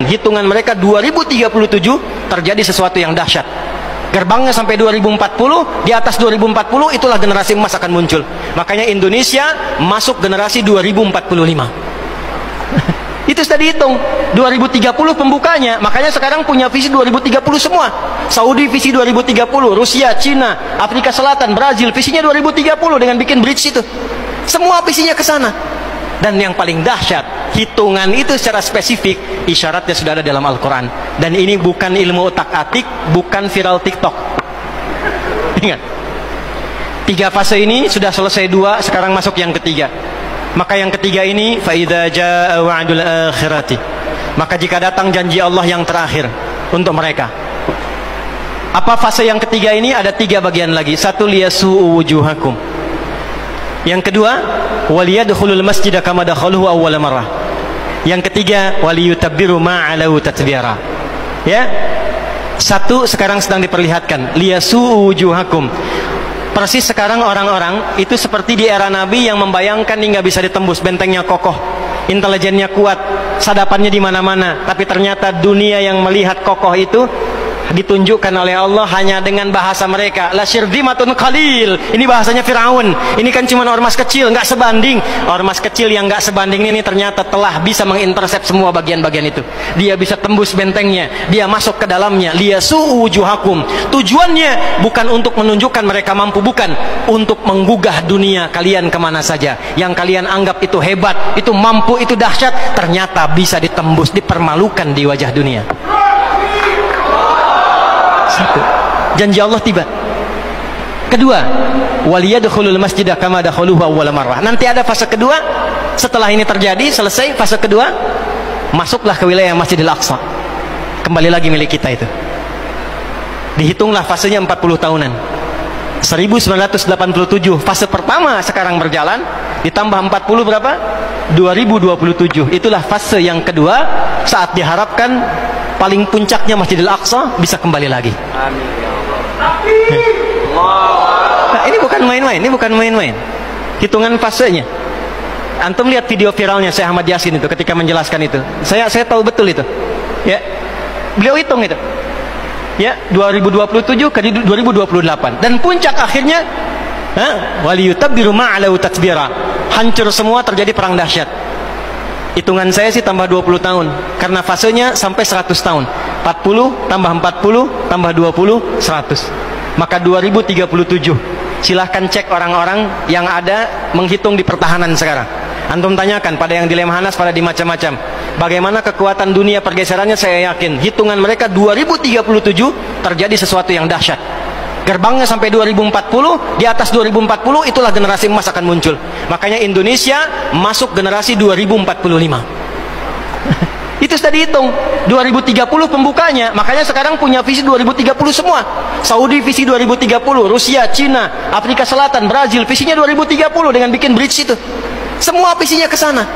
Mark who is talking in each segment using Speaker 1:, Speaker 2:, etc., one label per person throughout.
Speaker 1: Hitungan mereka 2037 terjadi sesuatu yang dahsyat. Gerbangnya sampai 2040, di atas 2040 itulah generasi emas akan muncul. Makanya Indonesia masuk generasi 2045. Itu sudah dihitung 2030 pembukanya. Makanya sekarang punya visi 2030 semua. Saudi visi 2030, Rusia, Cina, Afrika Selatan, Brazil visinya 2030 dengan bikin bridge itu. Semua visinya ke sana. Dan yang paling dahsyat, hitungan itu secara spesifik isyaratnya sudah ada dalam Al-Quran. Dan ini bukan ilmu otak-atik, bukan viral TikTok. Ingat, 3 fase ini sudah selesai 2, sekarang masuk yang ketiga. Maka yang ketiga ini, فَإِذَا جَاءَ وَعْدُ الْآخِرَةِ, maka jika datang janji Allah yang terakhir untuk mereka. Apa fase yang ketiga ini? Ada 3 bagian lagi. 1, liyasu'u wujuhakum. Yang kedua, waliyadkhulul masjida kama dakhaluhu awwala marrah. Yang ketiga, waliyutabbiru ma 'alau tatbira. Ya. 1 sekarang sedang diperlihatkan, liyasu'u wujuhakum. Persis sekarang orang-orang itu seperti di era Nabi yang membayangkan hingga bisa ditembus, bentengnya kokoh, intelijennya kuat, sadapannya di mana-mana, tapi ternyata dunia yang melihat kokoh itu ditunjukkan oleh Allah hanya dengan bahasa mereka, la syirdimatun qalil. Ini bahasanya Firaun. Ini kan cuma ormas kecil, nggak sebanding. Ormas kecil yang nggak sebanding ini ternyata telah bisa mengintersep semua bagian-bagian itu. Dia bisa tembus bentengnya, dia masuk ke dalamnya. Liyasu'u wujuhakum. Tujuannya bukan untuk menunjukkan mereka mampu, bukan, untuk menggugah dunia kalian kemana saja. Yang kalian anggap itu hebat, itu mampu, itu dahsyat, ternyata bisa ditembus, dipermalukan di wajah dunia. 1, janji Allah tiba. Kedua, waliyadkhulul masjida kama dakhaluhu awwala marrah. Nanti ada fase kedua. Setelah ini terjadi, selesai fase kedua, masuklah ke wilayah Masjidil Aqsa. Kembali lagi milik kita itu. Dihitunglah fasenya 40 tahunan. 1987 fase pertama sekarang berjalan, ditambah 40 berapa? 2027. Itulah fase yang kedua, saat diharapkan paling puncaknya Masjidil Aqsa bisa kembali lagi. Amin ya Allah. Nah, ini bukan main-main, ini bukan main-main. Hitungan fasenya. Antum lihat video viralnya Syekh Ahmad Yasin itu ketika menjelaskan itu. Saya tahu betul itu. Ya. Beliau hitung itu. Ya, 2027 ke 2028 dan puncak akhirnya waliyutabbiru ma 'alau tatbira. Hancur semua, terjadi perang dahsyat. Hitungan saya sih tambah 20 tahun karena fasenya sampai 100 tahun. 40 tambah 40 tambah 20 100. Maka 2037. Silahkan cek orang-orang yang ada menghitung di pertahanan sekarang. Antum tanyakan pada yang di Lemhanas, pada di macam-macam, bagaimana kekuatan dunia pergeserannya. Saya yakin hitungan mereka 2037 terjadi sesuatu yang dahsyat. Gerbangnya sampai 2040, di atas 2040 itulah generasi emas akan muncul. Makanya Indonesia masuk generasi 2045. Itu sudah dihitung 2030 pembukanya. Makanya sekarang punya visi 2030 semua. Saudi visi 2030, Rusia, Cina, Afrika Selatan, Brazil visinya 2030 dengan bikin bridge itu. Semua visinya ke sana.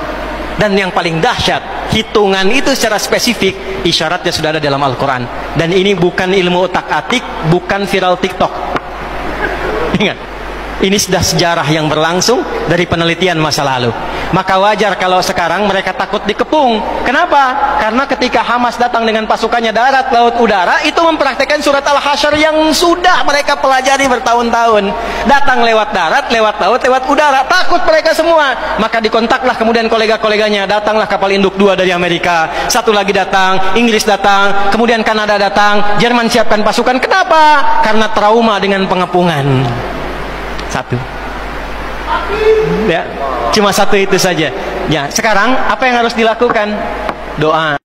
Speaker 1: Dan yang paling dahsyat, hitungan itu secara spesifik isyaratnya sudah ada dalam Al-Quran. Dan ini bukan ilmu otak-atik, bukan viral TikTok. Ingat, ini sudah sejarah yang berlangsung dari penelitian masa lalu. Maka wajar kalau sekarang mereka takut dikepung. Kenapa? Karena ketika Hamas datang dengan pasukannya darat, laut, udara, itu mempraktekkan surat Al-Hasyr yang sudah mereka pelajari bertahun-tahun. Datang lewat darat, lewat laut, lewat udara. Takut mereka semua. Maka dikontaklah kemudian kolega-koleganya. Datanglah kapal induk 2 dari Amerika. 1 lagi datang, Inggris datang, kemudian Kanada datang, Jerman siapkan pasukan. Kenapa? Karena trauma dengan pengepungan. 1. Ya, cuma 1 itu saja. Ya, sekarang apa yang harus dilakukan? Doa.